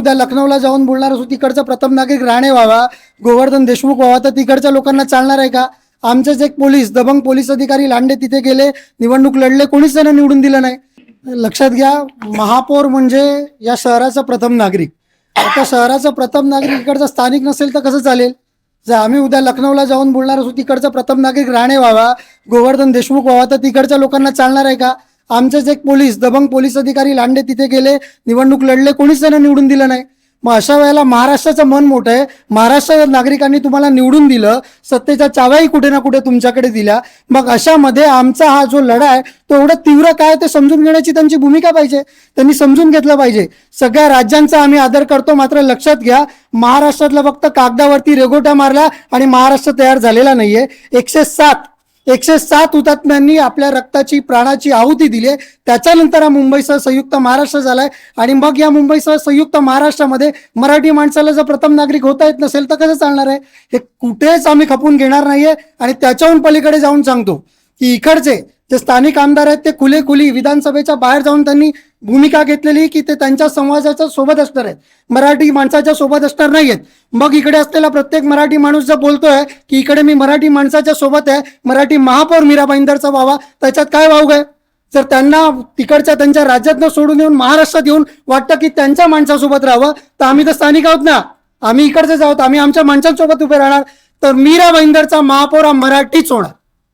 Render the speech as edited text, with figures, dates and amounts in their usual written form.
उद्या लखनौला जाऊन बोलणार असू तिकडचा प्रथम नागरिक राणे व्हावा, गोवर्धन देशमुख व्हावा, तर तिकडच्या लोकांना चालणार आहे का? आमचेच एक पोलीस, दबंग पोलीस अधिकारी लांडे तिथे गेले, निवडणूक लढले, कोणीच त्यांना निवडून दिलं नाही. लक्षात घ्या, महापौर म्हणजे या शहराचा प्रथम नागरिक. आता शहराचा प्रथम नागरिक इकडचा स्थानिक नसेल तर कसं चालेल? जर आम्ही उद्या लखनौला जाऊन बोलणार असू तिकडचा प्रथम नागरिक राणे व्हावा, गोवर्धन देशमुख व्हावा, तर तिकडच्या लोकांना चालणार आहे का? आमचेच एक पोलीस, दबंग पोलीस अधिकारी लांडे तिथे गेले, निवडणूक लढले, कोणीच त्यांना निवडून दिलं नाही. मग अशा वेळेला महाराष्ट्राचं मन मोठं आहे. महाराष्ट्र नागरिकांनी तुम्हाला निवडून दिलं, सत्तेच्या चाव्याही कुठे ना कुठे तुमच्याकडे दिल्या. मग अशामध्ये आमचा हा जो लढा आहे तो एवढा तीव्र काय ते समजून घेण्याची त्यांची भूमिका पाहिजे. त्यांनी समजून घेतलं पाहिजे. सगळ्या राज्यांचा आम्ही आदर करतो, मात्र लक्षात घ्या, महाराष्ट्रातला फक्त कागदावरती रेगोट्या मारला आणि महाराष्ट्र तयार झालेला नाहीये. 107 हुतात्म्यांनी आपल्या रक्ताची, प्राणाची आहुती दिली. त्याच्यानंतर हा मुंबईसह संयुक्त महाराष्ट्र झालाय. आणि मग या मुंबईसह संयुक्त महाराष्ट्रामध्ये मराठी माणसाला जर प्रथम नागरिक होता येत नसेल तर कसं चालणार आहे? हे कुठेच आम्ही खपून घेणार नाहीये. आणि त्याच्याहून पलीकडे जाऊन सांगतो की इकडचे जे स्थानिक आमदार आहेत ते खुली विधानसभेच्या बाहेर जाऊन त्यांनी भूमिका घेतलेली की ते त्यांच्या समाजाच्या सोबत असणार आहेत, मराठी माणसाच्या सोबत असणार नाहीयेत. मग इकडे असलेला प्रत्येक मराठी माणूस जर बोलतोय की इकडे मी मराठी माणसाच्या सोबत आहे, मराठी महापौर मीरा भाईंदरचा व्हावा, त्याच्यात काय वाव आहे? जर त्यांना तिकडच्या त्यांच्या राज्यातनं सोडून येऊन महाराष्ट्रात येऊन वाटतं की त्यांच्या माणसासोबत राहावं, तर आम्ही तर स्थानिक आहोत ना, आम्ही इकडचेच आहोत, आम्ही आमच्या माणसांसोबत उभे राहणार. तर मीरा भाईंदरचा महापौर हा मराठीच होणार.